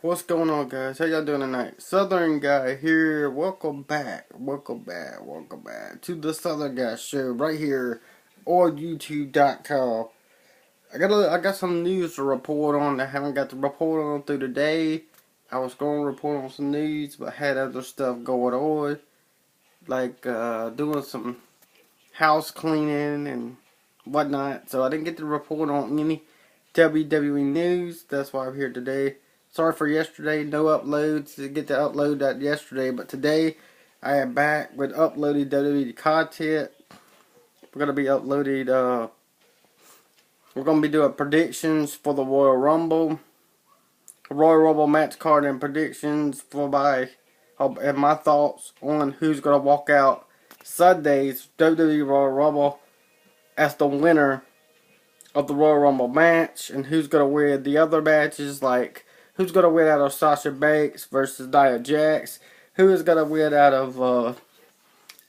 What's going on, guys? How y'all doing tonight? Southern Guy here. Welcome back to the Southern Guy Show right here on YouTube.com. I got some news to report on that I haven't got to report on through today. I was going to report on some news, but had other stuff going on, like doing some house cleaning and whatnot. So I didn't get to report on any WWE news. That's why I'm here today. Sorry for yesterday, no uploads. Didn't get to upload that yesterday, but today I am back with uploaded WWE content. We're gonna be uploading. We're gonna be doing predictions for the Royal Rumble match card, and predictions for and my thoughts on who's gonna walk out Sunday's WWE Royal Rumble as the winner of the Royal Rumble match, and who's gonna win the other matches, like who's going to win out of Sasha Banks versus Nia Jax? Who is going to win out of,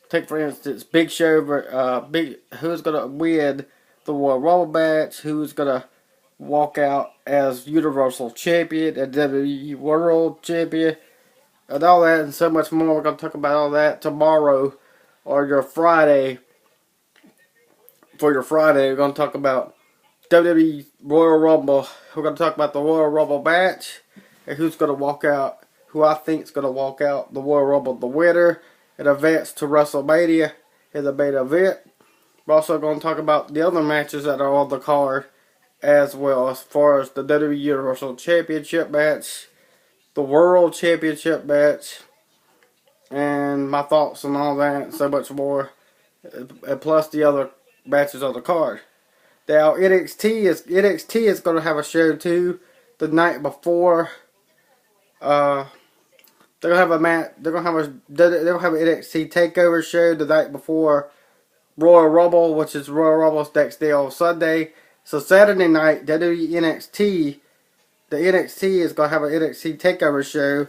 take for instance, Big Show, who's going to win the Royal Rumble match? Who's going to walk out as Universal Champion and WWE World Champion? And all that and so much more. We're going to talk about all that tomorrow or your Friday. For your Friday, we're going to talk about WWE Royal Rumble. We're going to talk about the Royal Rumble match and who's going to walk out, who I think is going to walk out the Royal Rumble, the winner, and advance to WrestleMania in the main event. We're also going to talk about the other matches that are on the card as well, as far as the WWE Universal Championship match, the World Championship match, and my thoughts on all that and so much more, and plus the other matches on the card. Now NXT is going to have a show too the night before. They're gonna have a match. They're gonna have an NXT Takeover show the night before Royal Rumble, which is Royal Rumble's next day on Sunday. So Saturday night, WWE NXT, the NXT is gonna have an NXT Takeover show.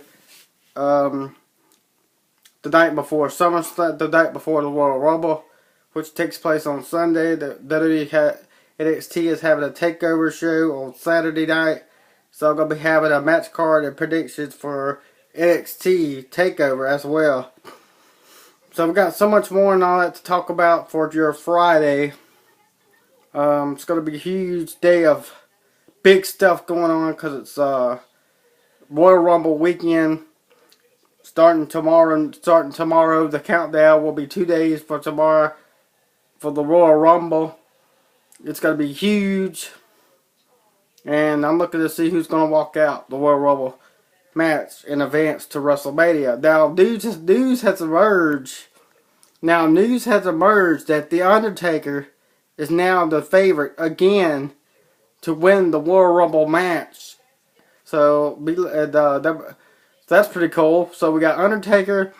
The night before SummerSlam, the night before the Royal Rumble, which takes place on Sunday. The WWE NXT is having a takeover show on Saturday night. So I'm going to be having a match card and predictions for NXT Takeover as well. So we've got so much more and all that to talk about for your Friday. It's going to be a huge day of big stuff going on because it's Royal Rumble weekend. Starting tomorrow, the countdown will be 2 days for tomorrow for the Royal Rumble. It's going to be huge. And I'm looking to see who's going to walk out the Royal Rumble match in advance to WrestleMania. Now, news has emerged. That The Undertaker is now the favorite again to win the Royal Rumble match. So, that's pretty cool. So, we got Undertaker,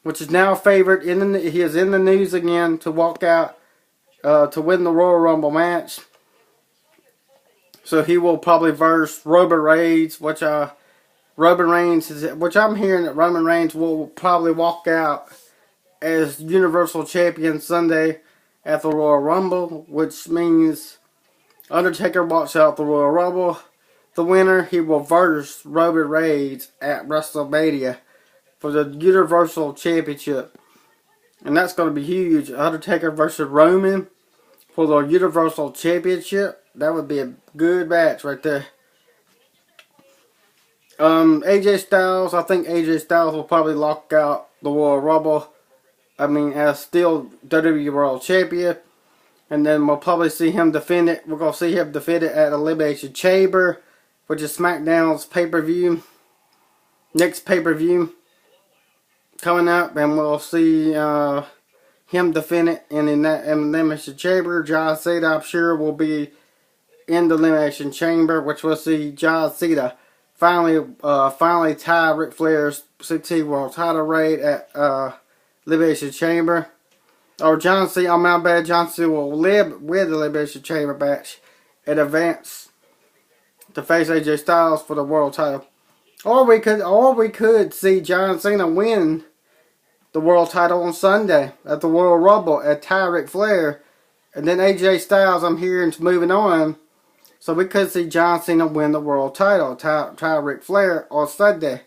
which is now a favorite. He is in the news again to walk out to win the Royal Rumble match. So he will probably verse Roman Reigns, which I'm hearing that Roman Reigns will probably walk out as Universal Champion Sunday at the Royal Rumble, which means Undertaker walks out the Royal Rumble. The winner, he will verse Roman Reigns at WrestleMania for the Universal Championship. And that's going to be huge. Undertaker versus Roman for the Universal Championship. That would be a good match right there. AJ Styles, I think AJ Styles will probably lock out the Royal Rumble. As still WWE World Champion. And then we'll probably see him defend it. We're going to see him defend it at Elimination Chamber, which is SmackDown's pay-per-view. Next pay-per-view coming up. And we'll see him defend it. And in that Elimination Chamber, John Cena, I'm sure, will be in the Elimination Chamber, which we'll see John Cena finally tie Ric Flair's 16 World title reign at Elimination Chamber. Or John Cena, John Cena will win the Elimination Chamber match and advance to face AJ Styles for the world title. Or we could see John Cena win the world title on Sunday at the Royal Rumble and tie Ric Flair. And then AJ Styles, I'm hearing, is moving on. So we could see John Cena win the world title, tie Ric Flair on Sunday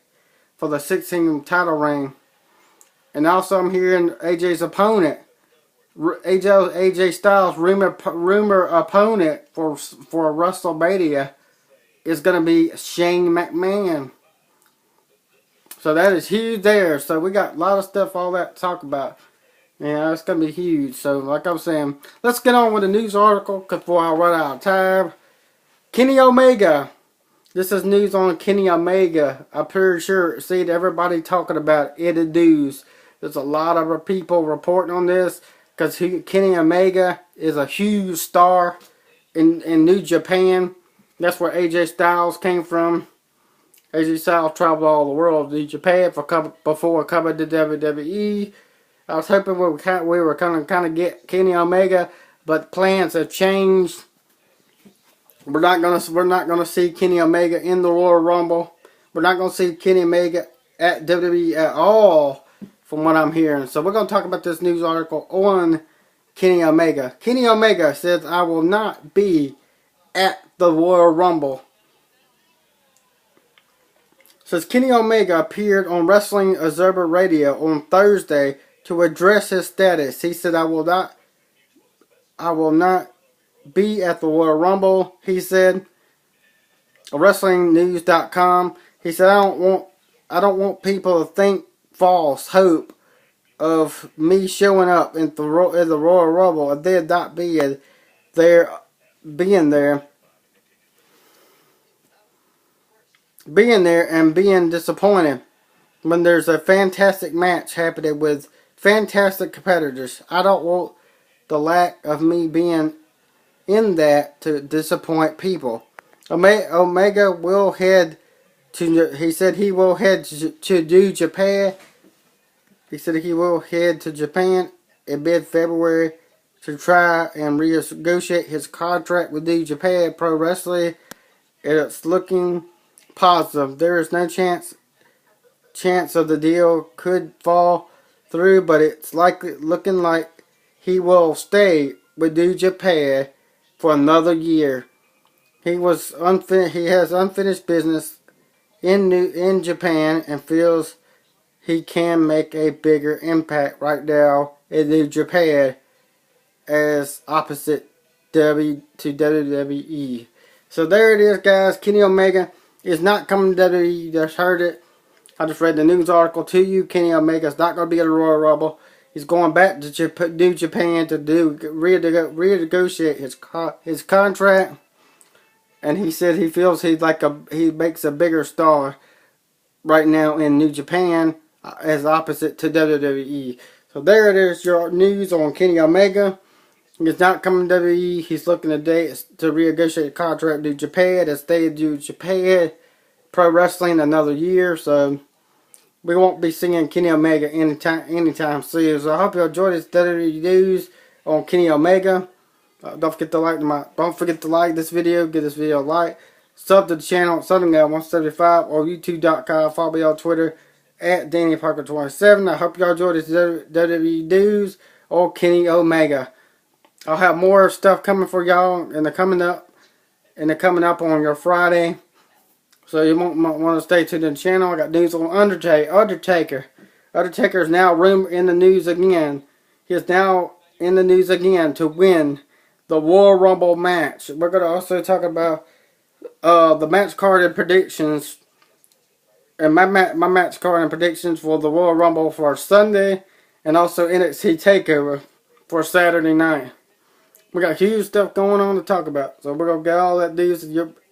for the 16 title reign. And also I'm hearing AJ's opponent, AJ Styles' rumor opponent for WrestleMania is going to be Shane McMahon. So that is huge there. So we got a lot of stuff, all that to talk about. Yeah, it's going to be huge. So like I was saying, let's get on with the news article before I run out of time. Kenny Omega. This is news on Kenny Omega. I'm pretty sure, see everybody talking about it in the news. There's a lot of people reporting on this because Kenny Omega is a huge star in New Japan. That's where AJ Styles came from. AJ Styles traveled all the world to Japan before coming to WWE. I was hoping we were kind of get Kenny Omega, but plans have changed. We're not gonna see Kenny Omega in the Royal Rumble. We're not gonna see Kenny Omega at WWE at all, from what I'm hearing. So we're gonna talk about this news article on Kenny Omega. Kenny Omega says, "I will not be at the Royal Rumble." Says Kenny Omega appeared on Wrestling Observer Radio on Thursday to address his status. He said, I will not be at the Royal Rumble," he said. WrestlingNews.com. He said, I don't want people to think false hope of me showing up in the Royal Rumble and then not being there and being disappointed when there's a fantastic match happening with fantastic competitors. I don't want the lack of me being in that to disappoint people. Omega will head to, he said he will head to New Japan. He said he will head to Japan in mid-February to try and renegotiate his contract with New Japan Pro Wrestling. It's looking positive. There is no chance of the deal could fall through, but it's looking like he will stay with New Japan for another year. He has unfinished business in Japan and feels he can make a bigger impact right now in New Japan as opposite to WWE. So there it is, guys. Kenny Omega is not coming to WWE. You just heard it. I just read the news article to you. Kenny Omega is not going to be at the Royal Rumble. He's going back to New Japan to renegotiate his contract. And he said he feels he makes a bigger star right now in New Japan as opposite to WWE. So there it is, your news on Kenny Omega. He's not coming to WWE. He's looking to renegotiate a contract with New Japan and stay in New Japan Pro Wrestling another year. So we won't be seeing Kenny Omega anytime soon. So I hope you enjoyed this WWE news on Kenny Omega. Don't forget to like this video. Give this video a like. Sub to the channel, Southern Guy 175 or YouTube.com. Follow me on Twitter at DannyParker27. I hope y'all enjoyed this WWE news on Kenny Omega. I'll have more stuff coming for y'all in the coming up on your Friday. So you might want to stay tuned to the channel. I got news on Undertaker. Undertaker is now in the news again. He is now in the news again to win the Royal Rumble match. We're going to also talk about the match card and predictions. And my match card and predictions for the Royal Rumble for Sunday. And also NXT Takeover for Saturday night. We got huge stuff going on to talk about. So we're going to get all that news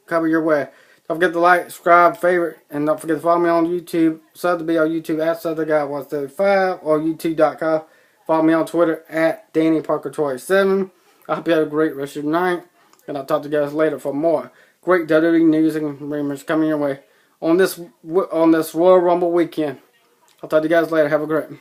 coming your way. Don't forget to like, subscribe, favorite, and don't forget to follow me on YouTube. Sub to be on YouTube at SouthernGuy175 or YouTube.com. Follow me on Twitter at DannyParker27. I hope you have a great rest of your night. And I'll talk to you guys later for more great WWE news and rumors coming your way on this Royal Rumble weekend. I'll talk to you guys later. Have a great one.